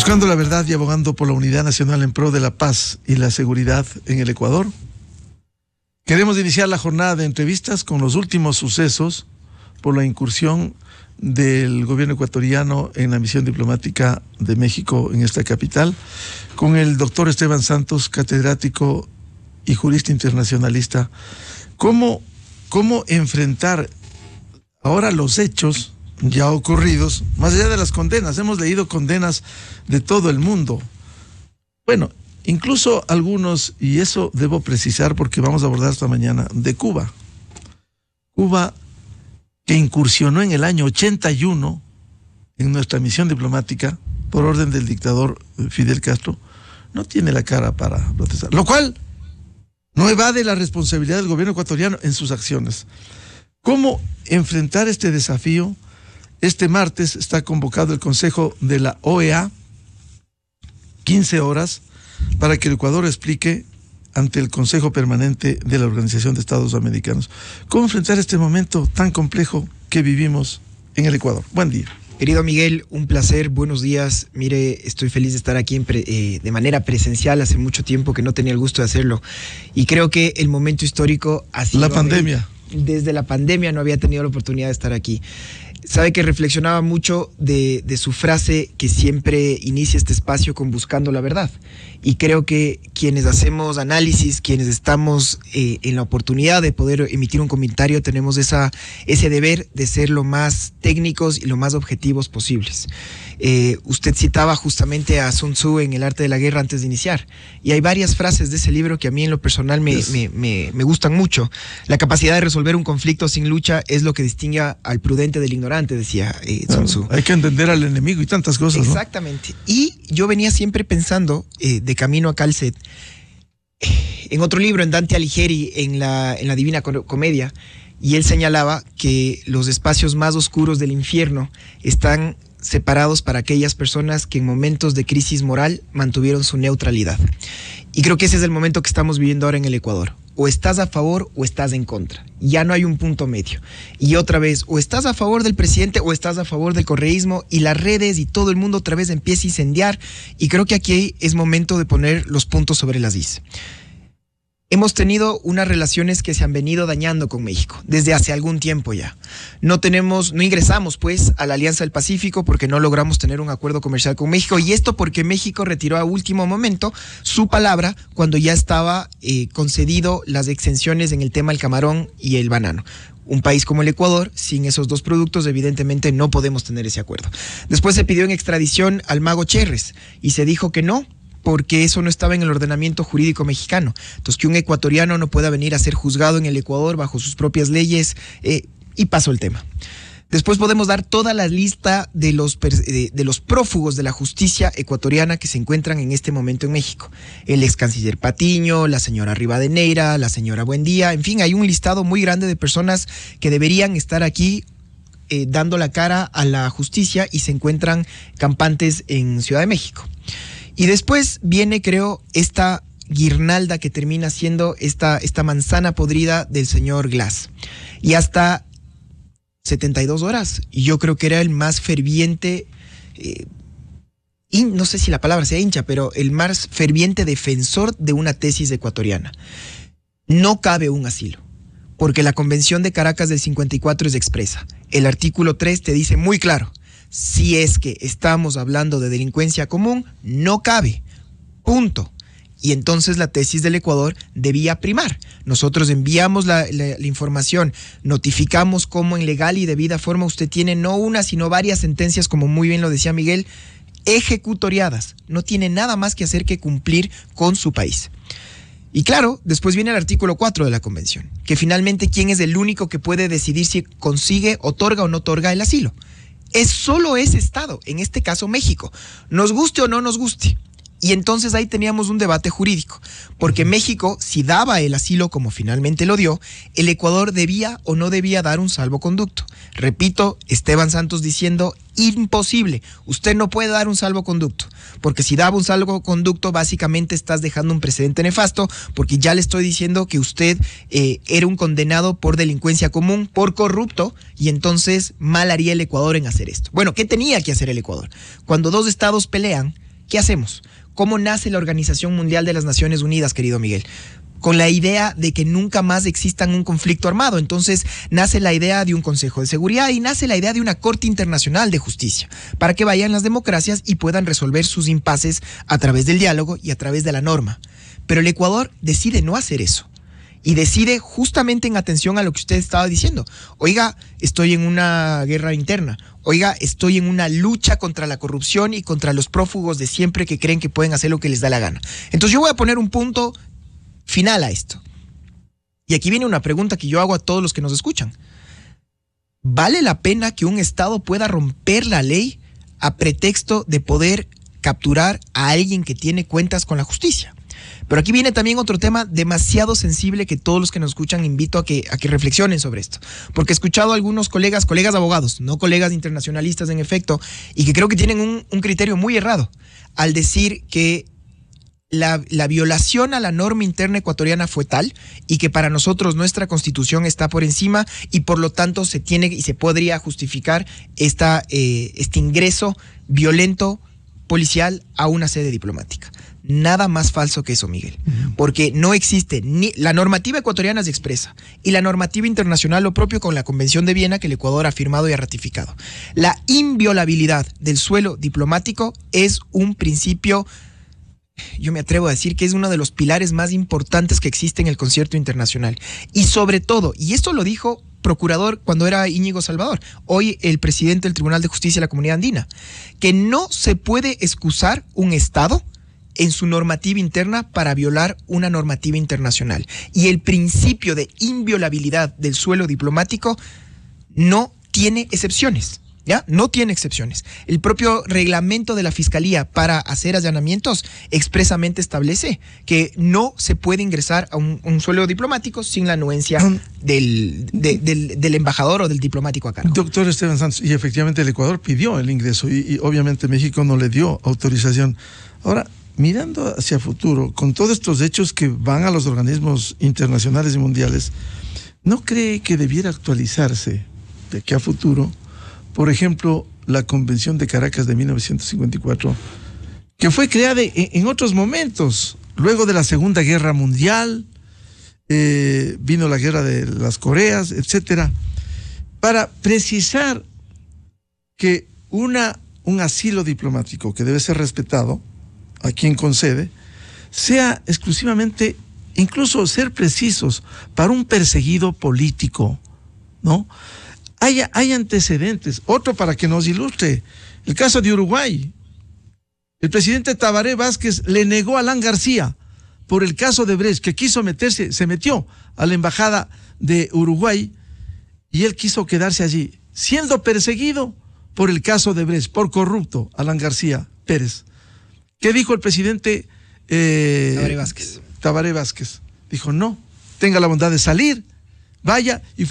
Buscando la verdad y abogando por la unidad nacional en pro de la paz y la seguridad en el Ecuador. Queremos iniciar la jornada de entrevistas con los últimos sucesos por la incursión del gobierno ecuatoriano en la misión diplomática de México en esta capital, con el doctor Esteban Santos, catedrático y jurista internacionalista. ¿Cómo enfrentar ahora los hechos ya ocurridos, más allá de las condenas? Hemos leído condenas de todo el mundo. Bueno, incluso algunos, y eso debo precisar porque vamos a abordar esta mañana, de Cuba. Cuba, que incursionó en el año 81 en nuestra misión diplomática por orden del dictador Fidel Castro, no tiene la cara para protestar, lo cual no evade la responsabilidad del gobierno ecuatoriano en sus acciones. ¿Cómo enfrentar este desafío? Este martes está convocado el Consejo de la OEA, 15 horas, para que el Ecuador explique ante el Consejo Permanente de la Organización de Estados Americanos cómo enfrentar este momento tan complejo que vivimos en el Ecuador. Buen día. Querido Miguel, un placer, buenos días. Mire, estoy feliz de estar aquí de manera presencial. Hace mucho tiempo que no tenía el gusto de hacerlo. Y creo que el momento histórico ha sido... La pandemia. Desde la pandemia no había tenido la oportunidad de estar aquí. Sabe que reflexionaba mucho de su frase que siempre inicia este espacio con buscando la verdad. Y creo que quienes hacemos análisis, quienes estamos en la oportunidad de poder emitir un comentario, tenemos ese deber de ser lo más técnicos y lo más objetivos posibles. Usted citaba justamente a Sun Tzu en El arte de la guerra antes de iniciar. Y hay varias frases de ese libro que a mí en lo personal me gustan mucho. La capacidad de resolver un conflicto sin lucha es lo que distingue al prudente del ignorante, decía Sun Tzu. Hay que entender al enemigo y tantas cosas, ¿no? Exactamente. Y yo venía siempre pensando, de camino a Calcet, en otro libro, en Dante Alighieri, en la Divina Comedia, y él señalaba que los espacios más oscuros del infierno están separados para aquellas personas que en momentos de crisis moral mantuvieron su neutralidad. Y creo que ese es el momento que estamos viviendo ahora en el Ecuador. O estás a favor o estás en contra. Ya no hay un punto medio. Y otra vez, o estás a favor del presidente o estás a favor del correísmo, y las redes y todo el mundo otra vez empieza a incendiar. Y creo que aquí es momento de poner los puntos sobre las is. Hemos tenido unas relaciones que se han venido dañando con México desde hace algún tiempo ya. No ingresamos pues a la Alianza del Pacífico porque no logramos tener un acuerdo comercial con México, y esto porque México retiró a último momento su palabra cuando ya estaba concedido las exenciones en el tema del camarón y el banano. Un país como el Ecuador, sin esos dos productos, evidentemente no podemos tener ese acuerdo. Después se pidió en extradición al mago Cherres y se dijo que no, porque eso no estaba en el ordenamiento jurídico mexicano. Entonces, que un ecuatoriano no pueda venir a ser juzgado en el Ecuador bajo sus propias leyes, y pasó el tema. Después podemos dar toda la lista de los prófugos de la justicia ecuatoriana que se encuentran en este momento en México. El ex canciller Patiño, la señora Rivadeneira, la señora Buendía, en fin, hay un listado muy grande de personas que deberían estar aquí dando la cara a la justicia y se encuentran campantes en Ciudad de México. Y después viene, creo, esta guirnalda que termina siendo esta manzana podrida del señor Glass. Y hasta 72 horas, y yo creo que era el más ferviente, no sé si la palabra sea hincha, pero el más ferviente defensor de una tesis ecuatoriana. No cabe un asilo, porque la Convención de Caracas del 54 es expresa. El artículo 3 te dice muy claro: si es que estamos hablando de delincuencia común, no cabe. Punto. Y entonces la tesis del Ecuador debía primar. Nosotros enviamos la información, notificamos cómo en legal y debida forma usted tiene no una, sino varias sentencias, como muy bien lo decía Miguel, ejecutoriadas. No tiene nada más que hacer que cumplir con su país. Y claro, después viene el artículo 4 de la Convención, que finalmente quién es el único que puede decidir si consigue, otorga o no otorga el asilo. Es solo ese Estado, en este caso México, nos guste o no nos guste. Y entonces ahí teníamos un debate jurídico, porque México, si daba el asilo como finalmente lo dio, el Ecuador debía o no debía dar un salvoconducto. Repito, Esteban Santos diciendo, imposible, usted no puede dar un salvoconducto, porque si daba un salvoconducto básicamente estás dejando un precedente nefasto, porque ya le estoy diciendo que usted era un condenado por delincuencia común, por corrupto, y entonces mal haría el Ecuador en hacer esto. Bueno, ¿qué tenía que hacer el Ecuador? Cuando dos estados pelean, ¿Qué hacemos? ¿Cómo nace la Organización Mundial de las Naciones Unidas, querido Miguel? Con la idea de que nunca más exista un conflicto armado. Entonces nace la idea de un Consejo de Seguridad y nace la idea de una Corte Internacional de Justicia para que vayan las democracias y puedan resolver sus impases a través del diálogo y a través de la norma. Pero el Ecuador decide no hacer eso y decide justamente en atención a lo que usted estaba diciendo. Oiga, estoy en una guerra interna. Oiga, estoy en una lucha contra la corrupción y contra los prófugos de siempre que creen que pueden hacer lo que les da la gana. Entonces yo voy a poner un punto final a esto. Y aquí viene una pregunta que yo hago a todos los que nos escuchan. ¿Vale la pena que un Estado pueda romper la ley a pretexto de poder capturar a alguien que tiene cuentas con la justicia? Pero aquí viene también otro tema demasiado sensible que todos los que nos escuchan invito a que reflexionen sobre esto. Porque he escuchado a algunos colegas abogados, no colegas internacionalistas en efecto, y que creo que tienen un criterio muy errado al decir que la violación a la norma interna ecuatoriana fue tal y que para nosotros nuestra constitución está por encima y por lo tanto se tiene y se podría justificar este ingreso violento policial a una sede diplomática. Nada más falso que eso, Miguel, porque no existe ni la normativa ecuatoriana se expresa y la normativa internacional lo propio con la Convención de Viena que el Ecuador ha firmado y ha ratificado. La inviolabilidad del suelo diplomático es un principio, yo me atrevo a decir que es uno de los pilares más importantes que existe en el concierto internacional. Y sobre todo, y esto lo dijo procurador cuando era Íñigo Salvador, hoy el presidente del Tribunal de Justicia de la Comunidad Andina, que no se puede excusar un Estado en su normativa interna para violar una normativa internacional. Y el principio de inviolabilidad del suelo diplomático no tiene excepciones. ¿Ya? No tiene excepciones. El propio reglamento de la Fiscalía para hacer allanamientos expresamente establece que no se puede ingresar a un suelo diplomático sin la anuencia del embajador o del diplomático a cargo. Doctor Esteban Santos, y efectivamente el Ecuador pidió el ingreso y obviamente México no le dio autorización. Ahora, mirando hacia futuro, con todos estos hechos que van a los organismos internacionales y mundiales, ¿no cree que debiera actualizarse de aquí a futuro, por ejemplo, la Convención de Caracas de 1954, que fue creada en otros momentos, luego de la Segunda Guerra Mundial, vino la Guerra de las Coreas, etcétera, para precisar que un asilo diplomático que debe ser respetado a quien concede, sea exclusivamente, incluso ser precisos, para un perseguido político, ¿no? Hay antecedentes. Otro para que nos ilustre, el caso de Uruguay. El presidente Tabaré Vázquez le negó a Alan García por el caso de Brecht, que quiso se metió a la embajada de Uruguay y él quiso quedarse allí, siendo perseguido por el caso de Brecht, por corrupto, Alan García Pérez. ¿Qué dijo el presidente Tabaré Vázquez? Dijo, no, tenga la bondad de salir, vaya, y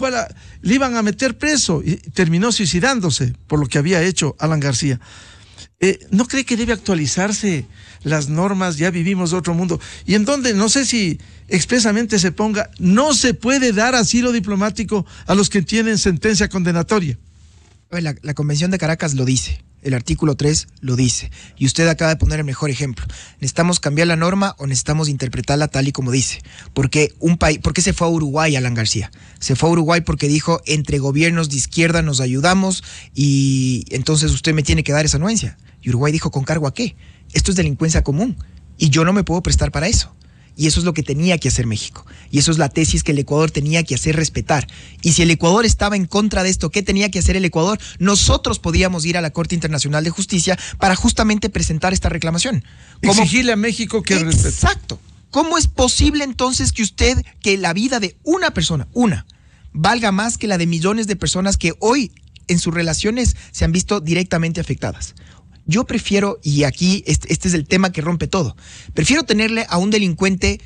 le iban a meter preso y terminó suicidándose por lo que había hecho Alan García. ¿No cree que debe actualizarse las normas? Ya vivimos otro mundo. Y en donde, no sé si expresamente se ponga, no se puede dar asilo diplomático a los que tienen sentencia condenatoria. La Convención de Caracas lo dice. El artículo 3 lo dice. Y usted acaba de poner el mejor ejemplo. ¿Necesitamos cambiar la norma o necesitamos interpretarla tal y como dice? ¿Por qué se fue a Uruguay Alan García? Se fue a Uruguay porque dijo, entre gobiernos de izquierda nos ayudamos y entonces usted me tiene que dar esa anuencia. Y Uruguay dijo, ¿con cargo a qué? Esto es delincuencia común y yo no me puedo prestar para eso. Y eso es lo que tenía que hacer México. Y eso es la tesis que el Ecuador tenía que hacer respetar. Y si el Ecuador estaba en contra de esto, ¿qué tenía que hacer el Ecuador? Nosotros podíamos ir a la Corte Internacional de Justicia para justamente presentar esta reclamación. Exigirle a México que respete. Exacto. ¿Cómo es posible entonces que la vida de una persona, valga más que la de millones de personas que hoy en sus relaciones se han visto directamente afectadas? Yo prefiero, y aquí este es el tema que rompe todo, prefiero tenerle a un delincuente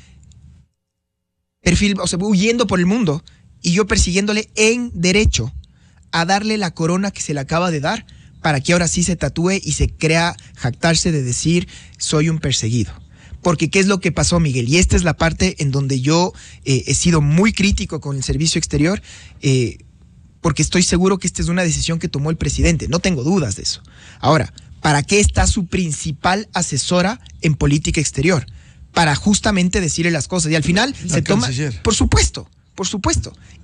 huyendo por el mundo y yo persiguiéndole en derecho a darle la corona que se le acaba de dar para que ahora sí se tatúe y se crea jactarse de decir soy un perseguido. Porque ¿qué es lo que pasó, Miguel? Y esta es la parte en donde yo he sido muy crítico con el servicio exterior, porque estoy seguro que esta es una decisión que tomó el presidente, no tengo dudas de eso. Ahora, ¿Para qué está su principal asesora en política exterior? Para justamente decirle las cosas. Y al final se toma... Por supuesto.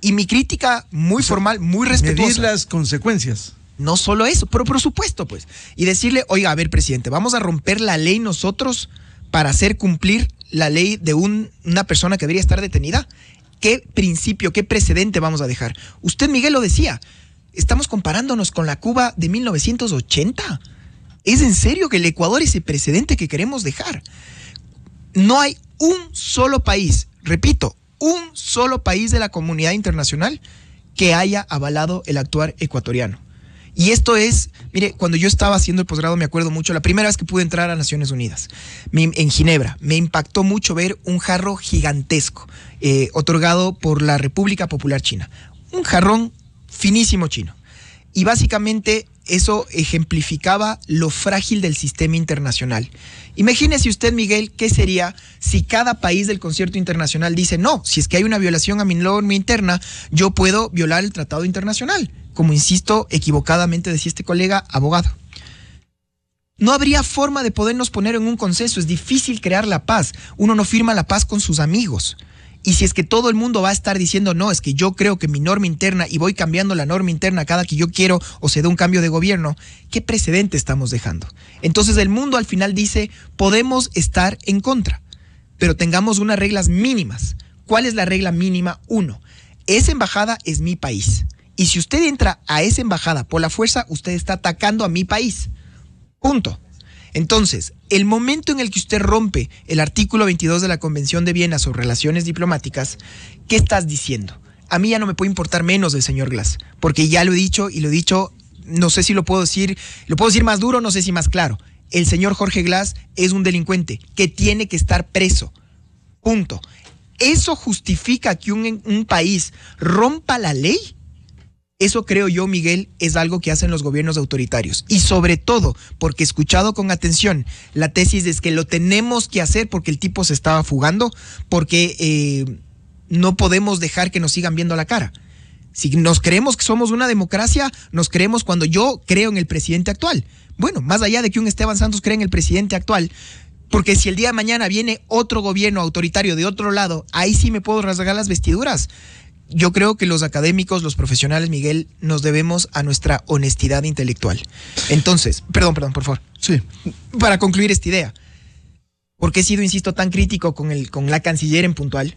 Y mi crítica muy formal, muy respetuosa. Medir las consecuencias. No solo eso, pero por supuesto, pues. Y decirle, oiga, a ver, presidente, vamos a romper la ley nosotros para hacer cumplir la ley de una persona que debería estar detenida. ¿Qué principio, qué precedente vamos a dejar? Usted, Miguel, lo decía. Estamos comparándonos con la Cuba de 1980. ¿Es en serio que el Ecuador es el precedente que queremos dejar? No hay un solo país, repito, un solo país de la comunidad internacional que haya avalado el actuar ecuatoriano. Y esto es, mire, cuando yo estaba haciendo el posgrado me acuerdo mucho, la primera vez que pude entrar a Naciones Unidas, en Ginebra, me impactó mucho ver un jarro gigantesco otorgado por la República Popular China. Un jarrón finísimo chino. Y básicamente eso ejemplificaba lo frágil del sistema internacional. Imagínese usted, Miguel, qué sería si cada país del concierto internacional dice, no, si es que hay una violación a mi norma interna, yo puedo violar el tratado internacional, como insisto, equivocadamente decía este colega abogado. No habría forma de podernos poner en un consenso, es difícil crear la paz, uno no firma la paz con sus amigos. Y si es que todo el mundo va a estar diciendo, no, es que yo creo que mi norma interna y voy cambiando la norma interna cada que yo quiero o se da un cambio de gobierno, ¿qué precedente estamos dejando? Entonces el mundo al final dice, podemos estar en contra, pero tengamos unas reglas mínimas. ¿Cuál es la regla mínima? 1, esa embajada es mi país. Y si usted entra a esa embajada por la fuerza, usted está atacando a mi país. Punto. Entonces, el momento en el que usted rompe el artículo 22 de la Convención de Viena sobre relaciones diplomáticas, ¿qué estás diciendo? A mí ya no me puede importar menos el señor Glass, porque ya lo he dicho y lo he dicho, no sé si lo puedo decir más duro, no sé si más claro. El señor Jorge Glass es un delincuente que tiene que estar preso. Punto. ¿Eso justifica que un país rompa la ley? Eso creo yo, Miguel, es algo que hacen los gobiernos autoritarios. Y sobre todo, porque he escuchado con atención la tesis es que lo tenemos que hacer porque el tipo se estaba fugando, porque no podemos dejar que nos sigan viendo la cara. Si nos creemos que somos una democracia, nos creemos cuando yo creo en el presidente actual. Bueno, más allá de que un Esteban Santos cree en el presidente actual, porque si el día de mañana viene otro gobierno autoritario de otro lado, ahí sí me puedo rasgar las vestiduras. Yo creo que los académicos, los profesionales, Miguel, nos debemos a nuestra honestidad intelectual. Entonces, perdón, por favor. Sí. Para concluir esta idea, ¿por qué he sido, insisto, tan crítico con la canciller en puntual?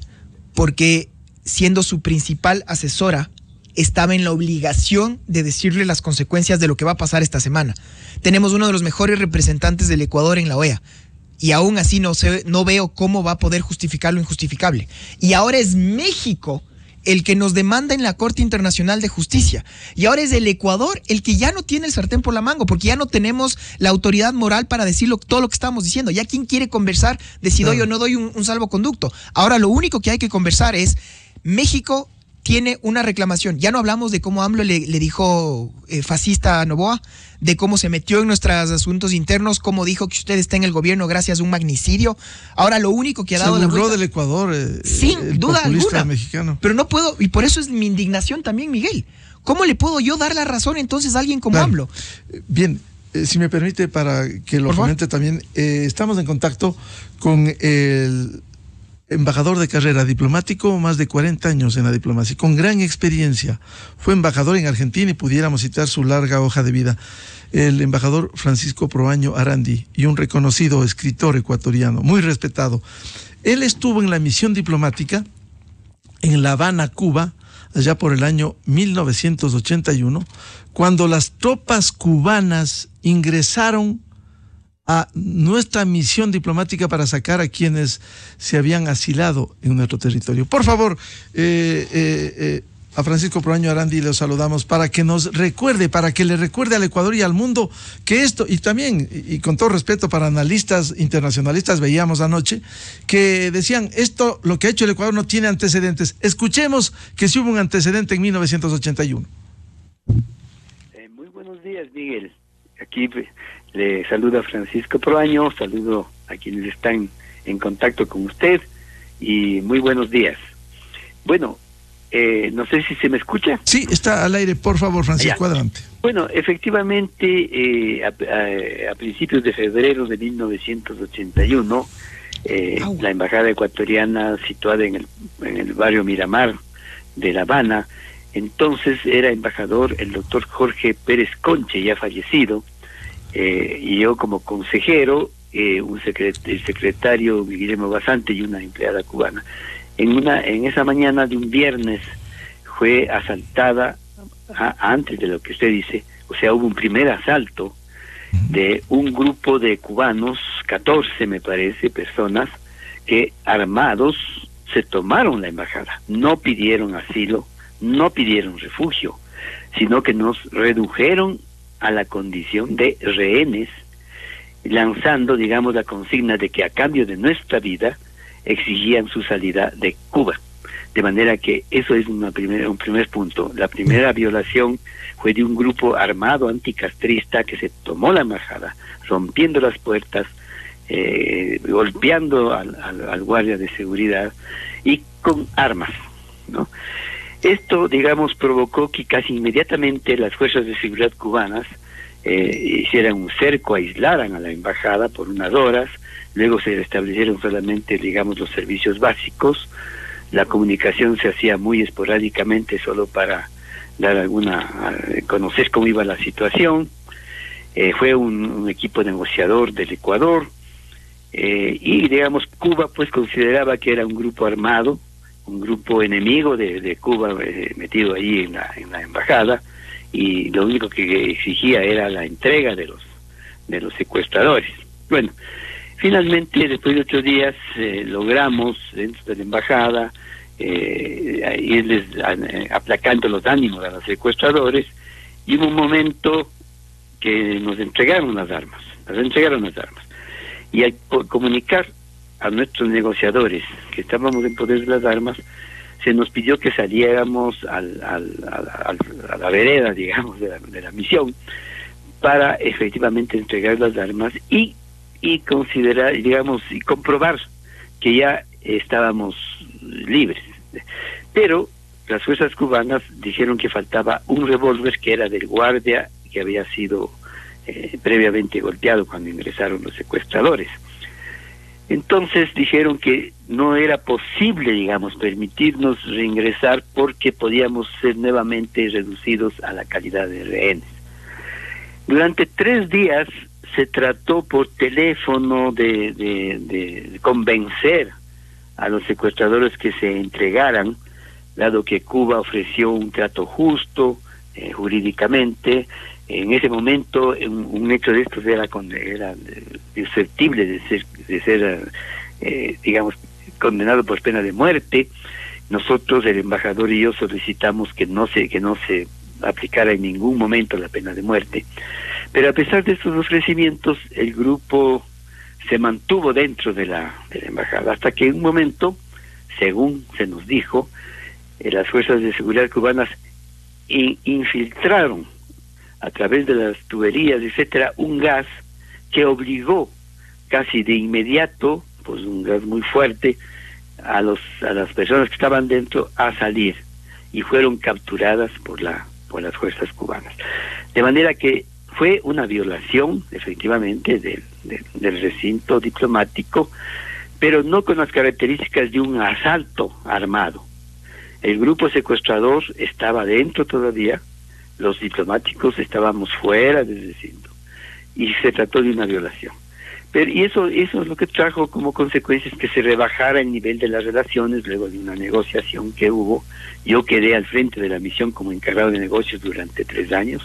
Porque siendo su principal asesora, estaba en la obligación de decirle las consecuencias de lo que va a pasar esta semana. Tenemos uno de los mejores representantes del Ecuador en la OEA. Y aún así no veo cómo va a poder justificar lo injustificable. Y ahora es México el que nos demanda en la Corte Internacional de Justicia. Y ahora es el Ecuador el que ya no tiene el sartén por la manga, porque ya no tenemos la autoridad moral para decir todo lo que estamos diciendo. Ya quien quiere conversar de si doy o no doy un salvoconducto. Ahora lo único que hay que conversar es, México tiene una reclamación. Ya no hablamos de cómo AMLO le dijo fascista a Noboa, de cómo se metió en nuestros asuntos internos, cómo dijo que usted está en el gobierno gracias a un magnicidio. Ahora lo único que ha dado la vuelta... Se burló del Ecuador, sin duda alguna, mexicano. Pero no puedo, y por eso es mi indignación también, Miguel. ¿Cómo le puedo yo dar la razón entonces a alguien como AMLO? Bien, si me permite, para que lo comente también, estamos en contacto con el embajador de carrera, diplomático, más de 40 años en la diplomacia, con gran experiencia. Fue embajador en Argentina y pudiéramos citar su larga hoja de vida. El embajador Francisco Proaño Arandi, y un reconocido escritor ecuatoriano, muy respetado. Él estuvo en la misión diplomática en La Habana, Cuba, allá por el año 1981, cuando las tropas cubanas ingresaron a nuestra misión diplomática para sacar a quienes se habían asilado en nuestro territorio. Por favor, a Francisco Proaño Arandi le saludamos para que nos recuerde, para que le recuerde al Ecuador y al mundo que esto, y también, y con todo respeto para analistas internacionalistas, veíamos anoche, que decían, esto, lo que ha hecho el Ecuador no tiene antecedentes. Escuchemos que sí hubo un antecedente en 1981. Muy buenos días, Miguel. Aquí le saluda Francisco Proaño, saludo a quienes están en contacto con usted y muy buenos días. Bueno, no sé si se me escucha. Sí, está al aire, por favor, Francisco, adelante. Bueno, efectivamente, a principios de febrero de 1981, la embajada ecuatoriana situada en el barrio Miramar de La Habana, entonces era embajador el doctor Jorge Pérez Conche, ya fallecido, y yo como consejero, el secretario Guillermo Basante y una empleada cubana. En esa mañana de un viernes fue asaltada, antes de lo que usted dice, o sea, hubo un primer asalto de un grupo de cubanos, 14 me parece, personas, que armados se tomaron la embajada, no pidieron asilo, no pidieron refugio, sino que nos redujeron a la condición de rehenes, lanzando, digamos, la consigna de que a cambio de nuestra vida exigían su salida de Cuba. De manera que eso es un primer punto. La primera violación fue de un grupo armado anticastrista que se tomó la embajada, rompiendo las puertas, golpeando al guardia de seguridad y con armas, ¿no? Esto, digamos, provocó que casi inmediatamente las fuerzas de seguridad cubanas hicieran un cerco, aislaran a la embajada por unas horas. Luego se restablecieron solamente, digamos, los servicios básicos. La comunicación se hacía muy esporádicamente, solo para dar conocer cómo iba la situación. Fue un equipo negociador del Ecuador, y, digamos, Cuba pues consideraba que era un grupo armado, un grupo enemigo de Cuba, metido ahí en la embajada, y lo único que exigía era la entrega de los secuestradores. Bueno, finalmente, después de 8 días, logramos, dentro de la embajada, irles aplacando los ánimos a los secuestradores, y hubo un momento que nos entregaron las armas. Y al comunicar a nuestros negociadores que estábamos en poder de las armas, se nos pidió que saliéramos a la vereda, digamos, de la misión, para efectivamente entregar las armas y considerar, digamos, y comprobar que ya estábamos libres. Pero las fuerzas cubanas dijeron que faltaba un revólver que era del guardia que había sido previamente golpeado cuando ingresaron los secuestradores. Entonces dijeron que no era posible, digamos, permitirnos reingresar porque podíamos ser nuevamente reducidos a la calidad de rehenes. Durante 3 días se trató por teléfono de convencer a los secuestradores que se entregaran, dado que Cuba ofreció un trato justo jurídicamente. En ese momento un hecho de estos era susceptible de ser digamos, condenado por pena de muerte. Nosotros, el embajador y yo, solicitamos que no se aplicara en ningún momento la pena de muerte. Pero a pesar de estos ofrecimientos, el grupo se mantuvo dentro de la embajada, hasta que en un momento, según se nos dijo, las fuerzas de seguridad cubanas infiltraron a través de las tuberías, etcétera, un gas que obligó casi de inmediato, pues un gas muy fuerte, a las personas que estaban dentro a salir, y fueron capturadas por las fuerzas cubanas. De manera que fue una violación, efectivamente, del recinto diplomático, pero no con las características de un asalto armado. El grupo secuestrador estaba dentro todavía, los diplomáticos estábamos fuera del recinto, y se trató de una violación. Y eso es lo que trajo como consecuencias que se rebajara el nivel de las relaciones luego de una negociación que hubo. Yo quedé al frente de la misión como encargado de negocios durante 3 años.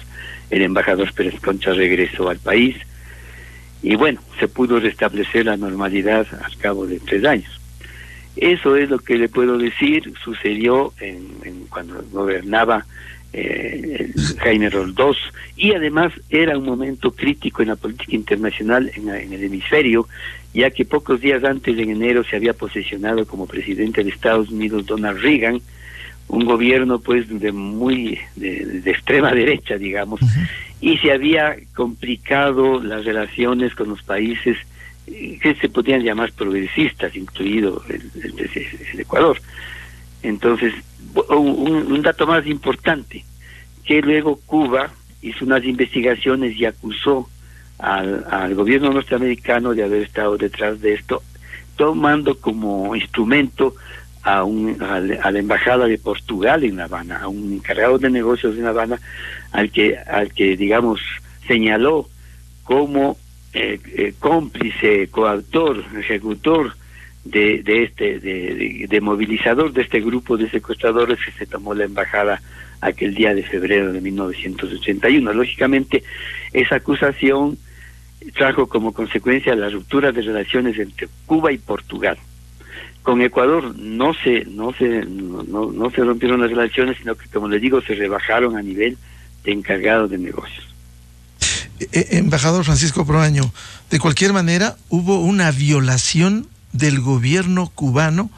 El embajador Pérez Concha regresó al país y bueno, se pudo restablecer la normalidad al cabo de 3 años. Eso es lo que le puedo decir. Sucedió cuando gobernaba Jaime Roldós, y además era un momento crítico en la política internacional en el hemisferio, ya que pocos días antes, en enero, se había posesionado como presidente de Estados Unidos Donald Reagan, un gobierno pues de extrema derecha, digamos, y se había complicado las relaciones con los países que se podían llamar progresistas, incluido el Ecuador. Entonces, un dato más importante, que luego Cuba hizo unas investigaciones y acusó al gobierno norteamericano de haber estado detrás de esto, tomando como instrumento a la embajada de Portugal en La Habana, a un encargado de negocios en La Habana, al que digamos señaló como cómplice, coautor, ejecutor de movilizador de este grupo de secuestradores que se tomó la embajada aquel día de febrero de 1981. Lógicamente, esa acusación trajo como consecuencia la ruptura de relaciones entre Cuba y Portugal. Con Ecuador no se rompieron las relaciones, sino que, como les digo, se rebajaron a nivel de encargado de negocios. Embajador Francisco Proaño, de cualquier manera hubo una violación del gobierno cubano,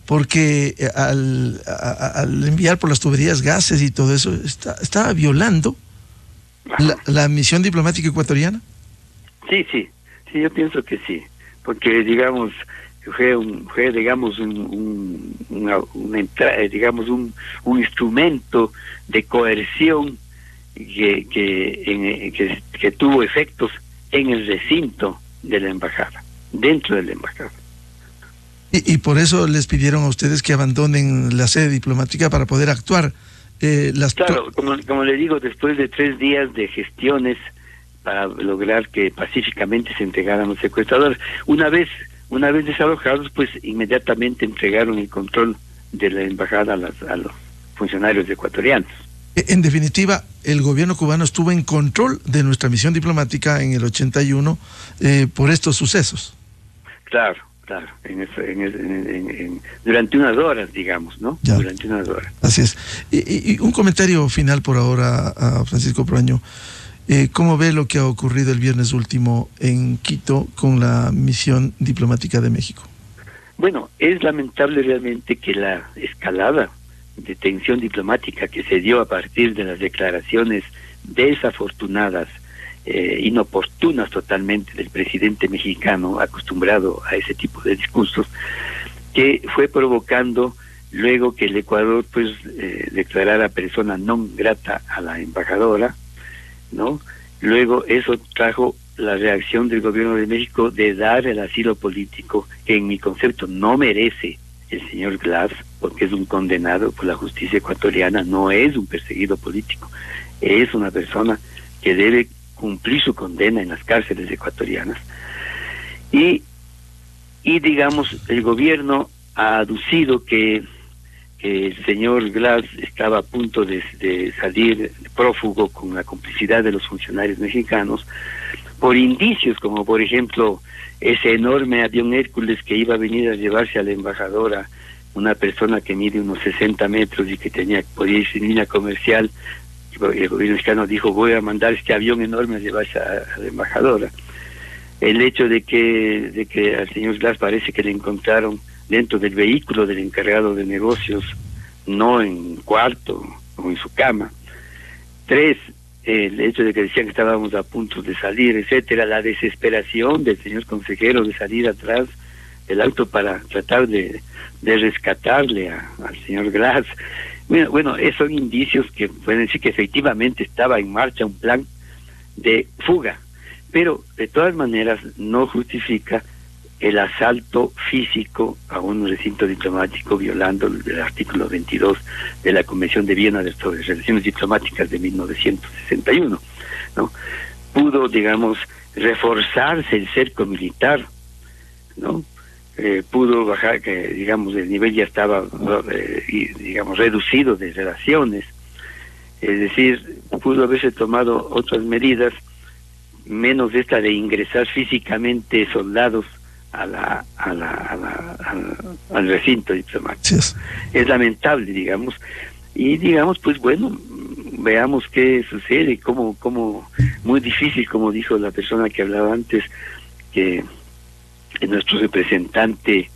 porque al enviar por las tuberías gases y todo eso, estaba violando la misión diplomática ecuatoriana. Sí, yo pienso que sí, porque digamos fue digamos un instrumento de coerción que tuvo efectos en el recinto de la embajada, dentro de la embajada. Y por eso les pidieron a ustedes que abandonen la sede diplomática para poder actuar. Claro, como le digo, después de 3 días de gestiones para lograr que pacíficamente se entregaran los secuestradores, una vez desalojados, pues inmediatamente entregaron el control de la embajada a los funcionarios ecuatorianos. En definitiva, el gobierno cubano estuvo en control de nuestra misión diplomática en el 81 por estos sucesos. Claro, durante unas horas, digamos, ¿no? Ya. Durante unas horas. Así es. Y un comentario final por ahora a Francisco Proaño. ¿Cómo ve lo que ha ocurrido el viernes último en Quito con la misión diplomática de México? Bueno, es lamentable realmente que la escalada de tensión diplomática que se dio a partir de las declaraciones desafortunadas, inoportunas totalmente del presidente mexicano, acostumbrado a ese tipo de discursos, que fue provocando luego que el Ecuador pues declarara persona non grata a la embajadora, ¿no? Luego eso trajo la reacción del gobierno de México de dar el asilo político, que en mi concepto no merece el señor Glass, porque es un condenado por la justicia ecuatoriana, no es un perseguido político, es una persona que debe cumplir su condena en las cárceles ecuatorianas. Y digamos, el gobierno ha aducido que el señor Glass estaba a punto de salir prófugo con la complicidad de los funcionarios mexicanos, por indicios como por ejemplo ese enorme avión Hércules que iba a venir a llevarse a la embajadora, una persona que mide unos 60 metros y que podía ir sin línea comercial. El gobierno mexicano dijo: voy a mandar este avión enorme a llevarse a la embajadora. El hecho de que al señor Glass parece que le encontraron dentro del vehículo del encargado de negocios, no en un cuarto o en su cama. 3, el hecho de que decían que estábamos a punto de salir, etcétera, la desesperación del señor consejero de salir atrás del auto para tratar de rescatarle al señor Glass. Bueno, esos son indicios que pueden decir que efectivamente estaba en marcha un plan de fuga, pero de todas maneras no justifica el asalto físico a un recinto diplomático violando el artículo 22 de la Convención de Viena sobre Relaciones Diplomáticas de 1961, ¿no? Pudo, digamos, reforzarse el cerco militar, ¿no? Pudo bajar, que digamos el nivel ya estaba, digamos, reducido de relaciones, es decir, pudo haberse tomado otras medidas, menos esta de ingresar físicamente soldados al recinto diplomático. Sí. Es lamentable, digamos, y digamos, pues bueno, veamos qué sucede, cómo muy difícil, como dijo la persona que hablaba antes, que nuestro representante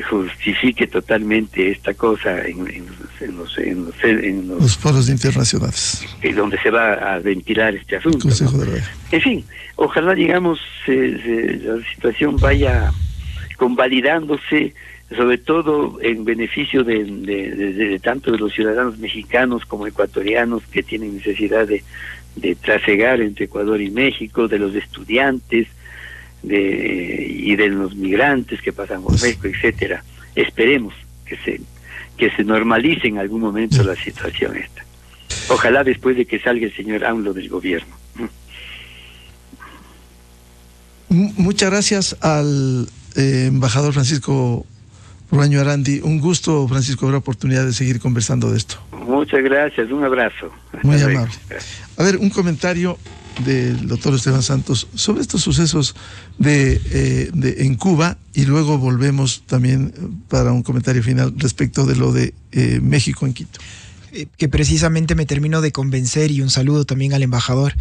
justifique totalmente esta cosa en los foros internacionales, donde se va a ventilar este asunto, Consejo, ¿no? de la... En fin, ojalá, digamos, la situación vaya convalidándose sobre todo en beneficio de tanto de los ciudadanos mexicanos como ecuatorianos que tienen necesidad de trasegar entre Ecuador y México, de los estudiantes y de los migrantes que pasan por México, etcétera. Esperemos que se normalice en algún momento la situación esta. Ojalá después de que salga el señor AMLO del gobierno. Muchas gracias al embajador Francisco Proaño Arandi. Un gusto, Francisco, haber la oportunidad de seguir conversando de esto. Muchas gracias, un abrazo. Muy amable. A ver, un comentario del doctor Esteban Santos sobre estos sucesos en Cuba, y luego volvemos también para un comentario final respecto de lo de México en Quito. Que precisamente me termino de convencer, y un saludo también al embajador,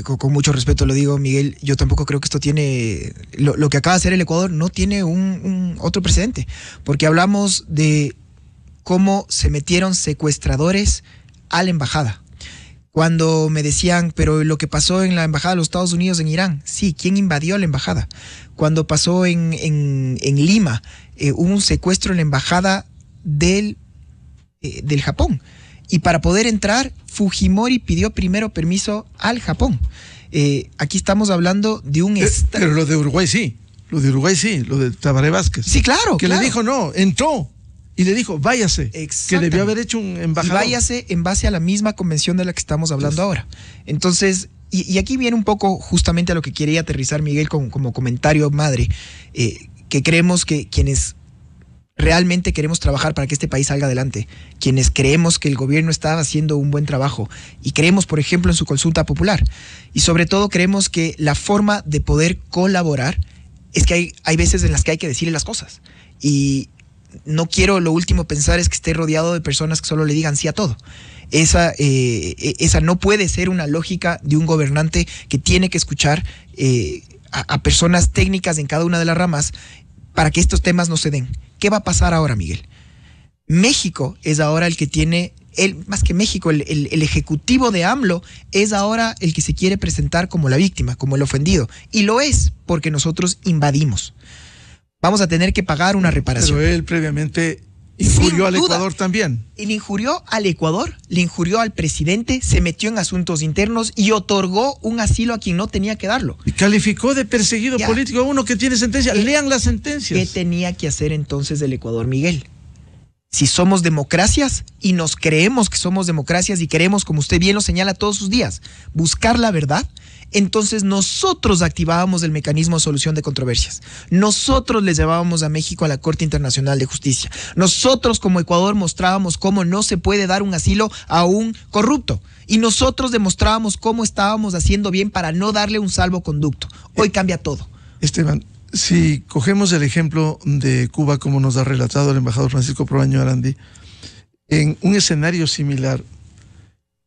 con mucho respeto lo digo, Miguel, yo tampoco creo que esto tiene, lo que acaba de hacer el Ecuador no tiene un otro precedente, porque hablamos de cómo se metieron secuestradores a la embajada. Cuando me decían, pero lo que pasó en la embajada de los Estados Unidos en Irán, sí, ¿quién invadió la embajada? Cuando pasó en Lima, hubo un secuestro en la embajada del Japón. Y para poder entrar, Fujimori pidió primero permiso al Japón. Aquí estamos hablando de un... Pero lo de Uruguay sí, lo de Tabaré Vázquez. Sí, claro. Que claro. Le dijo no, entró. Y le dijo, váyase, que debió haber hecho un embajador. Y váyase en base a la misma convención de la que estamos hablando ahora. Entonces, y aquí viene un poco justamente a lo que quería aterrizar Miguel como comentario madre, que creemos que quienes realmente queremos trabajar para que este país salga adelante, quienes creemos que el gobierno está haciendo un buen trabajo y creemos, por ejemplo, en su consulta popular, y sobre todo creemos que la forma de poder colaborar es que hay veces en las que hay que decirle las cosas, y no quiero lo último pensar es que esté rodeado de personas que solo le digan sí a todo. Esa no puede ser una lógica de un gobernante que tiene que escuchar a personas técnicas en cada una de las ramas para que estos temas no se den. ¿Qué va a pasar ahora, Miguel? México es ahora el que tiene, más que México, el ejecutivo de AMLO es ahora el que se quiere presentar como la víctima, como el ofendido. Y lo es porque nosotros invadimos. Vamos a tener que pagar una reparación. Pero él previamente injurió al Ecuador también. Y le injurió al Ecuador, le injurió al presidente, se metió en asuntos internos y otorgó un asilo a quien no tenía que darlo. Y calificó de perseguido político a uno que tiene sentencia. Lean las sentencias. ¿Qué tenía que hacer entonces el Ecuador, Miguel? Si somos democracias y nos creemos que somos democracias y queremos, como usted bien lo señala todos sus días, buscar la verdad, entonces nosotros activábamos el mecanismo de solución de controversias. Nosotros les llevábamos a México a la Corte Internacional de Justicia. Nosotros como Ecuador mostrábamos cómo no se puede dar un asilo a un corrupto. Y nosotros demostrábamos cómo estábamos haciendo bien para no darle un salvoconducto. Hoy cambia todo. Esteban, si cogemos el ejemplo de Cuba, como nos ha relatado el embajador Francisco Proaño Arandi, en un escenario similar,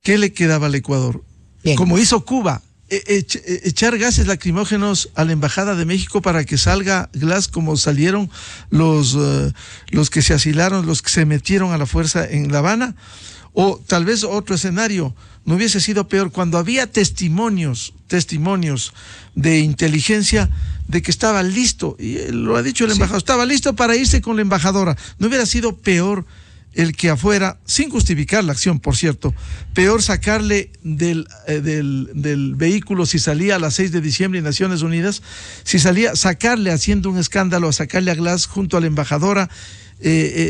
¿qué le quedaba al Ecuador? Bien. Como hizo Cuba, echar gases lacrimógenos a la Embajada de México para que salga gas, como salieron los que se asilaron, los que se metieron a la fuerza en La Habana. O tal vez otro escenario, no hubiese sido peor cuando había testimonios de inteligencia de que estaba listo, y lo ha dicho el embajador, estaba listo para irse con la embajadora. ¿No hubiera sido peor el que afuera, sin justificar la acción, por cierto, peor sacarle del vehículo si salía a las 6 de diciembre en Naciones Unidas, si salía, sacarle haciendo un escándalo, a sacarle a Glass junto a la embajadora?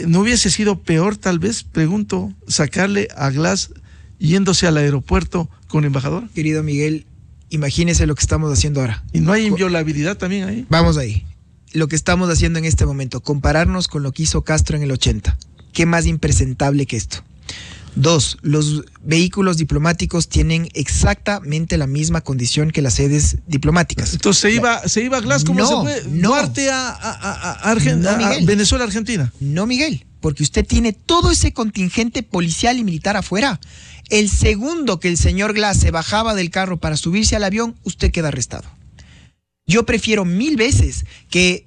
¿No hubiese sido peor, tal vez, pregunto, sacarle a Glass yéndose al aeropuerto con la embajadora? Querido Miguel, imagínese lo que estamos haciendo ahora. ¿Y no hay inviolabilidad también ahí? Vamos ahí. Lo que estamos haciendo en este momento, compararnos con lo que hizo Castro en el 80. ¿Qué más impresentable que esto? 2, los vehículos diplomáticos tienen exactamente la misma condición que las sedes diplomáticas. Entonces se iba a Glass como se fue Duarte a Venezuela, Argentina. No, Miguel, porque usted tiene todo ese contingente policial y militar afuera. El segundo que el señor Glass se bajaba del carro para subirse al avión, usted queda arrestado. Yo prefiero 1000 veces que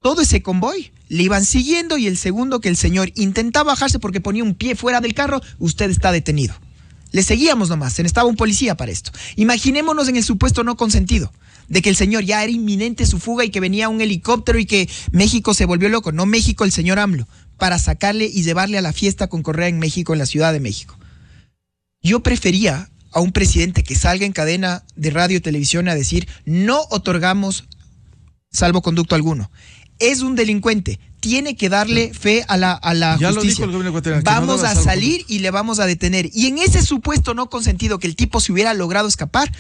todo ese convoy le iban siguiendo y el segundo que el señor intentaba bajarse porque ponía un pie fuera del carro, usted está detenido. Le seguíamos nomás, se necesitaba un policía para esto. Imaginémonos en el supuesto no consentido. de que el señor ya era inminente su fuga y que venía un helicóptero y que México se volvió loco. No México, el señor AMLO, para sacarle y llevarle a la fiesta con Correa en México, en la Ciudad de México. Yo prefería a un presidente que salga en cadena de radio y televisión a decir: no otorgamos salvoconducto alguno. Es un delincuente, tiene que darle fe a la ya justicia. Lo dijo el gobierno ecuatoriano, vamos a salir y le vamos a detener. Y en ese supuesto no consentido que el tipo se hubiera logrado escapar,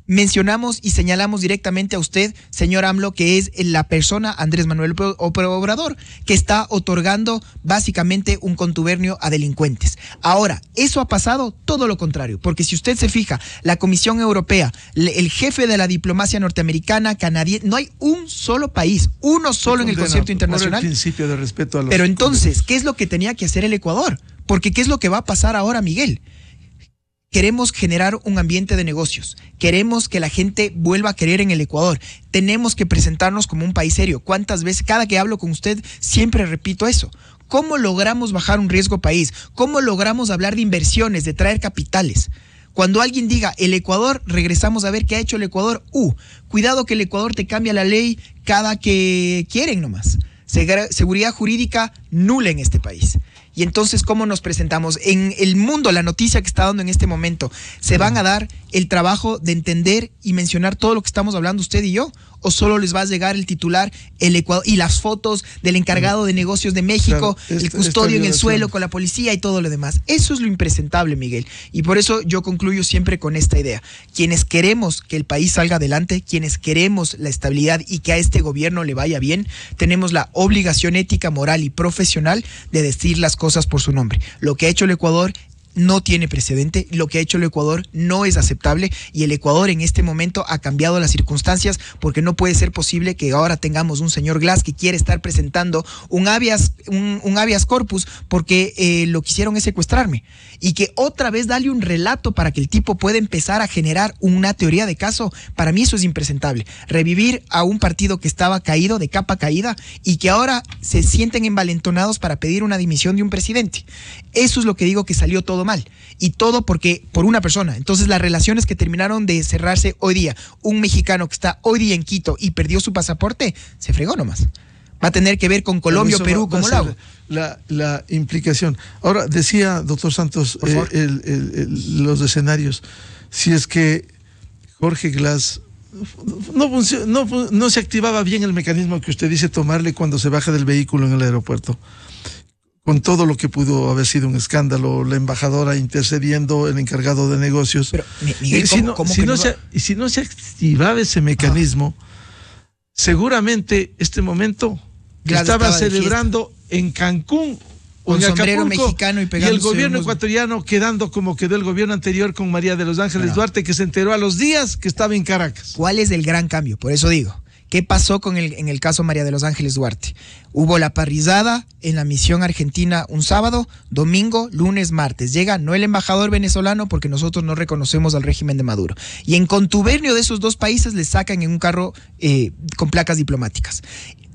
mencionamos y señalamos directamente a usted, señor AMLO, que es la persona, Andrés Manuel López Obrador, que está otorgando básicamente un contubernio a delincuentes. Ahora, eso ha pasado todo lo contrario, porque si usted se fija, la Comisión Europea, el jefe de la diplomacia norteamericana, canadiense, no hay un solo país, uno solo en el concierto internacional. Por el principio de respeto a los... Pero entonces, ¿qué es lo que tenía que hacer el Ecuador? Porque ¿qué es lo que va a pasar ahora, Miguel? Queremos generar un ambiente de negocios. Queremos que la gente vuelva a creer en el Ecuador. Tenemos que presentarnos como un país serio. ¿Cuántas veces, cada que hablo con usted, siempre repito eso? ¿Cómo logramos bajar un riesgo país? ¿Cómo logramos hablar de inversiones, de traer capitales? Cuando alguien diga, el Ecuador, regresamos a ver qué ha hecho el Ecuador. Cuidado que el Ecuador te cambia la ley cada que quieren nomás. Seguridad jurídica nula en este país. Y entonces, ¿cómo nos presentamos? En el mundo, la noticia que está dando en este momento, ¿se van a dar el trabajo de entender y mencionar todo lo que estamos hablando usted y yo? ¿O solo les va a llegar el titular, el Ecuador y las fotos del encargado de negocios de México, el custodio en el suelo con la policía y todo lo demás? Eso es lo impresentable, Miguel. Y por eso yo concluyo siempre con esta idea. Quienes queremos que el país salga adelante, quienes queremos la estabilidad y que a este gobierno le vaya bien, tenemos la obligación ética, moral y profesional de decir las cosas por su nombre. Lo que ha hecho el Ecuador no tiene precedente, lo que ha hecho el Ecuador no es aceptable y el Ecuador en este momento ha cambiado las circunstancias porque no puede ser posible que ahora tengamos un señor Glass que quiere estar presentando un habeas corpus porque lo que hicieron es secuestrarme y que otra vez darle un relato para que el tipo pueda empezar a generar una teoría de caso. Para mí eso es impresentable. Revivir a un partido que estaba caído, de capa caída, y que ahora se sienten envalentonados para pedir una dimisión de un presidente. Eso es lo que digo que salió todo mal. Y todo por una persona. Entonces las relaciones que terminaron de cerrarse hoy día, un mexicano que está hoy día en Quito y perdió su pasaporte, se fregó nomás. Va a tener que ver con Colombia o Perú, como lo hago. La implicación. Ahora, decía, doctor Santos, los escenarios. Si es que Jorge Glass no se activaba bien el mecanismo que usted dice tomarle cuando se baja del vehículo en el aeropuerto, con todo lo que pudo haber sido un escándalo, la embajadora intercediendo, el encargado de negocios. Pero, Miguel, si no se activaba ese mecanismo, seguramente este momento estaba celebrando en Cancún o en sombrero Acapulco, mexicano y el gobierno ecuatoriano quedando como quedó el gobierno anterior con María de los Ángeles Duarte, que se enteró a los días que estaba en Caracas. ¿Cuál es el gran cambio? Por eso digo, ¿qué pasó en el caso María de los Ángeles Duarte? Hubo la parrillada en la misión argentina un sábado, domingo, lunes, martes. Llega no el embajador venezolano porque nosotros no reconocemos al régimen de Maduro. Y en contubernio de esos dos países le sacan en un carro con placas diplomáticas.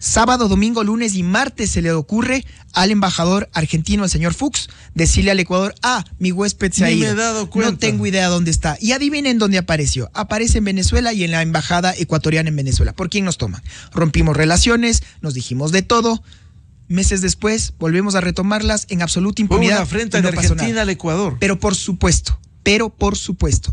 Sábado, domingo, lunes y martes se le ocurre al embajador argentino, el señor Fuchs, decirle al Ecuador: mi huésped se ha ido. Me he dado cuenta. No tengo idea dónde está. Y adivinen dónde apareció. Aparece en Venezuela y en la embajada ecuatoriana en Venezuela. ¿Por quién nos toman? Rompimos relaciones, nos dijimos de todo. Meses después volvemos a retomarlas en absoluta impunidad. Fue una afrenta de Argentina al Ecuador. Pero por supuesto.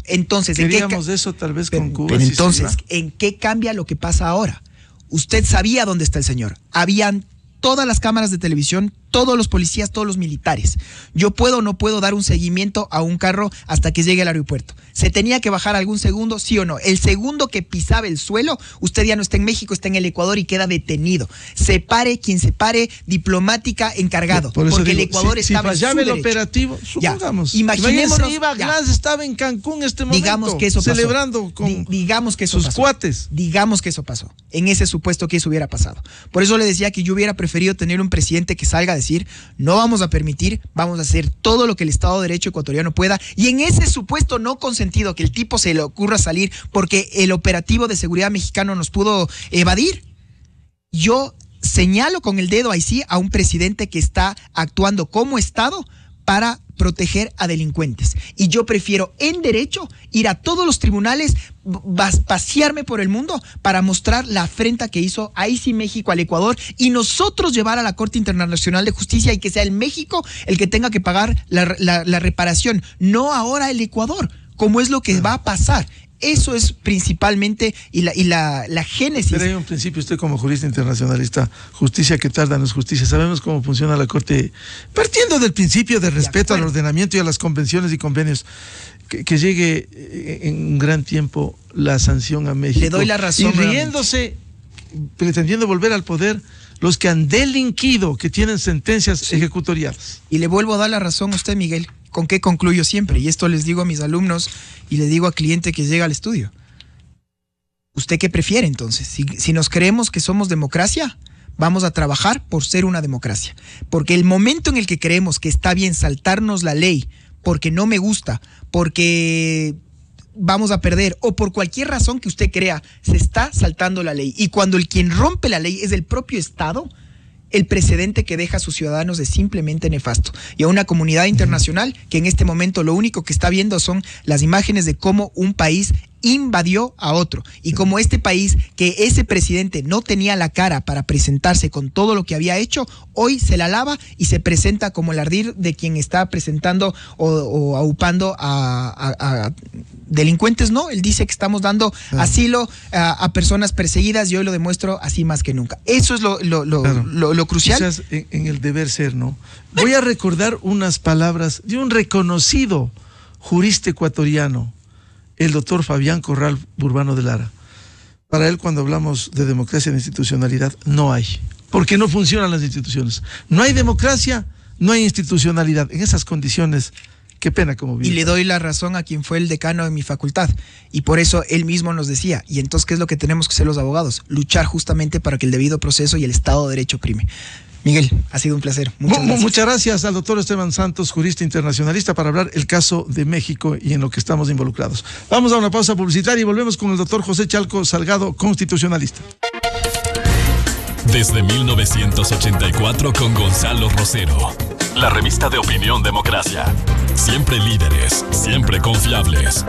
Entonces, queríamos eso tal vez con Cuba. Pero entonces, ¿en qué cambia lo que pasa ahora? Usted sabía dónde está el señor. Habían todas las cámaras de televisión, todos los policías, todos los militares. Yo puedo o no puedo dar un seguimiento a un carro hasta que llegue al aeropuerto. ¿Se tenía que bajar algún segundo? ¿Sí o no? El segundo que pisaba el suelo, usted ya no está en México, está en el Ecuador y queda detenido. Se pare quien se pare, diplomática encargado. Porque el Ecuador estaba en su derecho. El operativo, supongamos. Ya, imaginémonos. Glass estaba en Cancún este momento. Digamos que eso pasó. Celebrando con sus cuates. Digamos que eso pasó. En ese supuesto que eso hubiera pasado. Por eso le decía que yo hubiera preferido tener un presidente que salga a decir: no vamos a permitir, vamos a hacer todo lo que el Estado de Derecho ecuatoriano pueda, y en ese supuesto no consentido que el tipo se le ocurra salir porque el operativo de seguridad mexicano nos pudo evadir. Yo señalo con el dedo ahí sí a un presidente que está actuando como Estado para proteger a delincuentes. Y yo prefiero en derecho ir a todos los tribunales, pasearme por el mundo para mostrar la afrenta que hizo ahí sí México al Ecuador y nosotros llevar a la Corte Internacional de Justicia y que sea el México el que tenga que pagar la reparación, no ahora el Ecuador, como es lo que va a pasar. Eso es principalmente y la génesis. Pero hay un principio, usted como jurista internacionalista, justicia que tarda no es justicia. Sabemos cómo funciona la Corte, partiendo del principio de respeto al ordenamiento y a las convenciones y convenios, que llegue en un gran tiempo la sanción a México. Le doy la razón. Y riéndose, pretendiendo volver al poder, los que han delinquido, que tienen sentencias ejecutoriadas. Y le vuelvo a dar la razón a usted, Miguel. ¿Con qué concluyo siempre? Y esto les digo a mis alumnos y le digo a cliente que llega al estudio. ¿Usted qué prefiere entonces? Si nos creemos que somos democracia, vamos a trabajar por ser una democracia. Porque el momento en el que creemos que está bien saltarnos la ley porque no me gusta, porque vamos a perder o por cualquier razón que usted crea, se está saltando la ley. Y cuando quien rompe la ley es el propio Estado, el precedente que deja a sus ciudadanos es simplemente nefasto. Y a una comunidad internacional que en este momento lo único que está viendo son las imágenes de cómo un país invadió a otro. Y como este país, que ese presidente no tenía la cara para presentarse con todo lo que había hecho, hoy se la lava y se presenta como el ardid de quien está presentando o aupando a delincuentes. No, él dice que estamos dando asilo a personas perseguidas y hoy lo demuestro así más que nunca. Eso es lo crucial. Quizás en el deber ser, ¿no? Voy a recordar unas palabras de un reconocido jurista ecuatoriano, el doctor Fabián Corral Burbano de Lara. Para él, cuando hablamos de democracia y de institucionalidad, no hay, porque no funcionan las instituciones. No hay democracia, no hay institucionalidad. En esas condiciones, qué pena como vive. Y le doy la razón a quien fue el decano de mi facultad. Y por eso él mismo nos decía, y entonces, ¿qué es lo que tenemos que hacer los abogados? Luchar justamente para que el debido proceso y el Estado de Derecho prime. Miguel, ha sido un placer. Muchas gracias al doctor Esteban Santos, jurista internacionalista, para hablar el caso de México y en lo que estamos involucrados. Vamos a una pausa publicitaria y volvemos con el doctor José Chalco Salgado, constitucionalista. Desde 1984 con Gonzalo Rosero. La revista de opinión Democracia. Siempre líderes, siempre confiables.